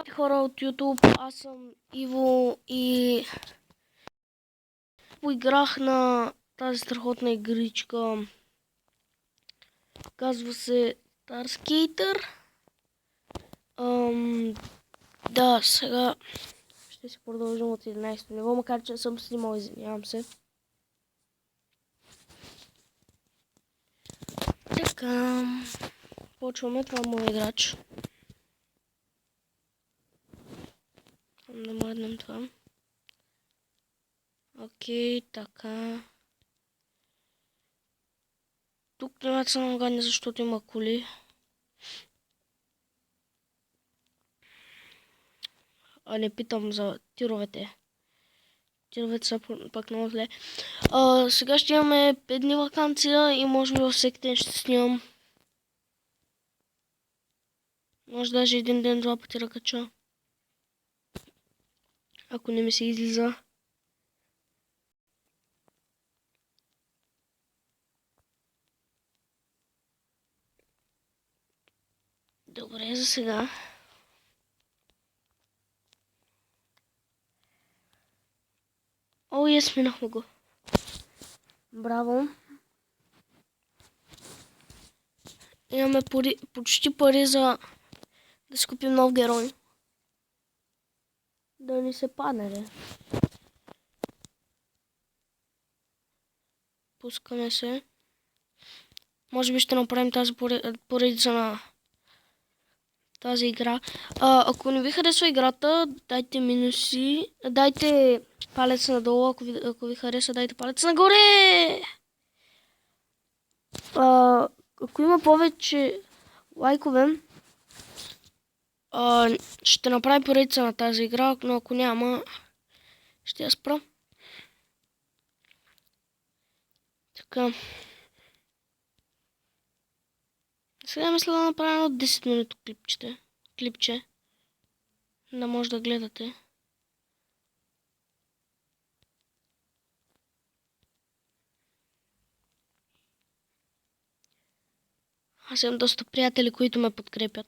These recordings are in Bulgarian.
Хора от YouTube, аз съм Иво и поиграх на тази страхотна игричка. Казва се Star Skater. Да, сега ще си продължим от 11-то ниво, макар че съм снимал, извинявам се. Така, почваме, това е моят играч. Да мръднем това. Окей, така. Тук трябва да са нагадни, защото има коли. А не питам за тировете. Тировете са пак много зле. Сега ще имаме 5 дни ваканция и може би във всеки ден ще снимам. Може даже един ден, два пъти ръкача. Ако не ми се излиза. Добре, за сега. О, минахме го. Браво. Имаме почти пари за да си купим нов герой. Да ни се падне, бе. Пускаме се. Може би ще направим тази поредица на тази игра. Ако не ви харесва играта, дайте минуси. Дайте палец надолу, ако ви хареса, дайте палец нагоре! Ако има повече лайкове, ще направим поредица на тази игра, но ако няма, ще я спра. Така. Сега мисля да направим от 10 минути клипче. Да може да гледате. Аз имам доста приятели, които ме подкрепят.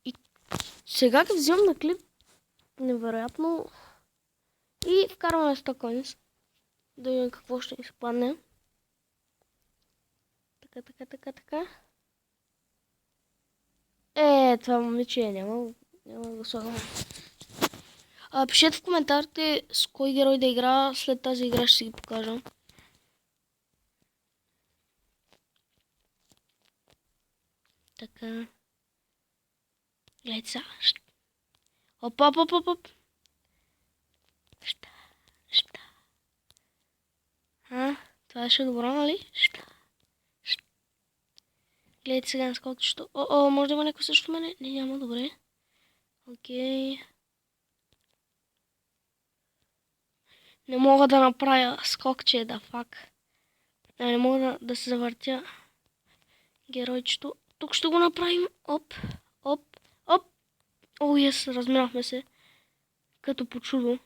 И сега като взимам на клип, невероятно, и вкарваме 100 коинс. Да видим какво ще ни се падне. Така. Това момиче няма да го слагам. Пишете в коментарите с кой герой да игра, след тази игра ще си ги покажа. Така. Гледайте сега. Оп. Това ще е добро, нали? Гледайте сега на скокчето. Може да има някой също мене? Не, няма, добре. Окей. Не мога да направя скокче, да фак. Не мога да се завъртя геройчето. Тук ще го направим. Оп. Разминахме се. Като по чудо.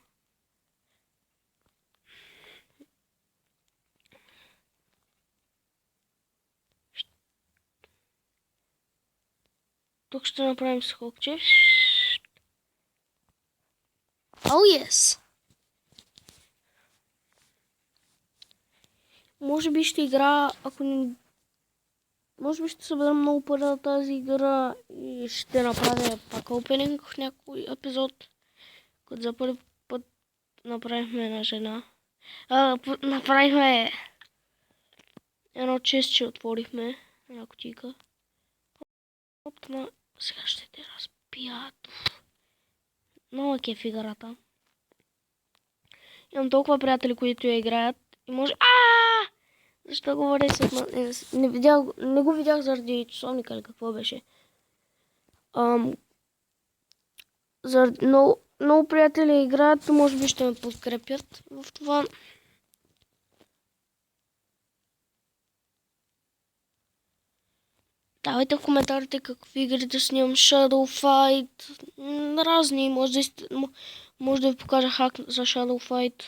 Тук ще направим скокче. Може би ще игра, може би ще съберем много пари на тази игра и ще направя пак опенинг в някой епизод. Като за първи път направихме една жена. Направихме едно честче, отворихме една кутийка. Сега ще те разпият. Много кеф играта. Имам толкова приятели, които я играят и може... Защо говоря не го видях заради часовника или какво беше. Заради много приятели играят, може би ще ме подкрепят в това. Давайте в коментарите какви игри да снимам. Shadow Fight, разни, може да ви покажа хак за Shadow Fight.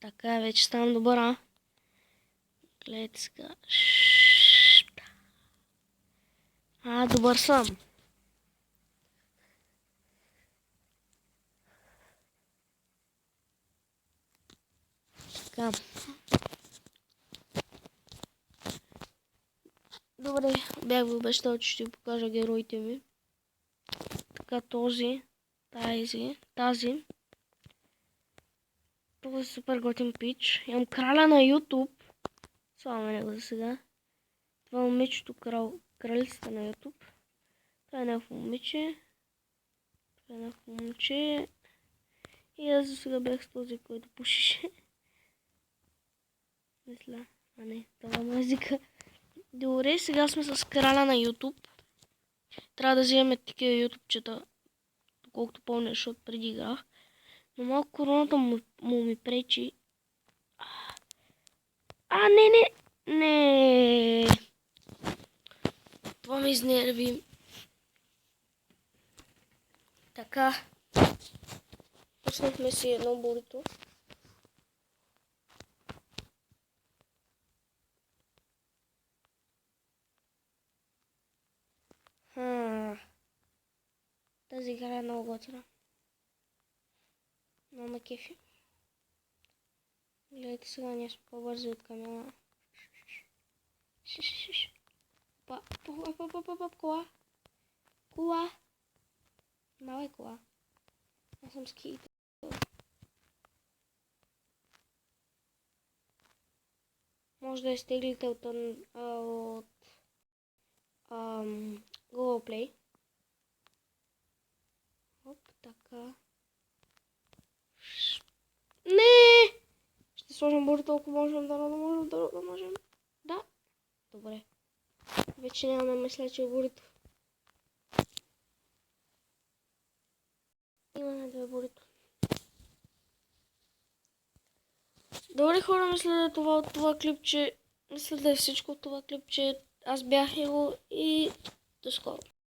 Така, вече ставам добър, Гледайте сега. Добър съм. Така. Добре, бях ви обещал, че ще ви покажа героите ми. Така, тази. Това е супер готин пич. Имам краля на YouTube. Слава него за сега. Това е момичето кралицата на YouTube. Това е някакво момиче. И аз за сега бях с този, който пушише. Мисля. Не, това е музика. Добре, сега сме с краля на YouTube. Трябва да вземем такива ютубчета, колкото помня, защото преди играх. Но малко короната му ми пречи. Не. Това ме изнерви. Така. Пуснахме си едно бурито. Тази игра е много готина. Много ме кефи. Гледайте сега, ние сме по-бързи от камиона. Кола. Мала кола. Аз съм скиител. Може да изтеглите от Google Play. Оп, така. Не! Ще сложим бурито, ако можем да можем. Да. Добре. Вече нямаме мисляче бурито. Имаме две бурито. Добре хора, мисля да е това клипче. Мисля да е всичко от това клипче. Аз бях его и до скоро.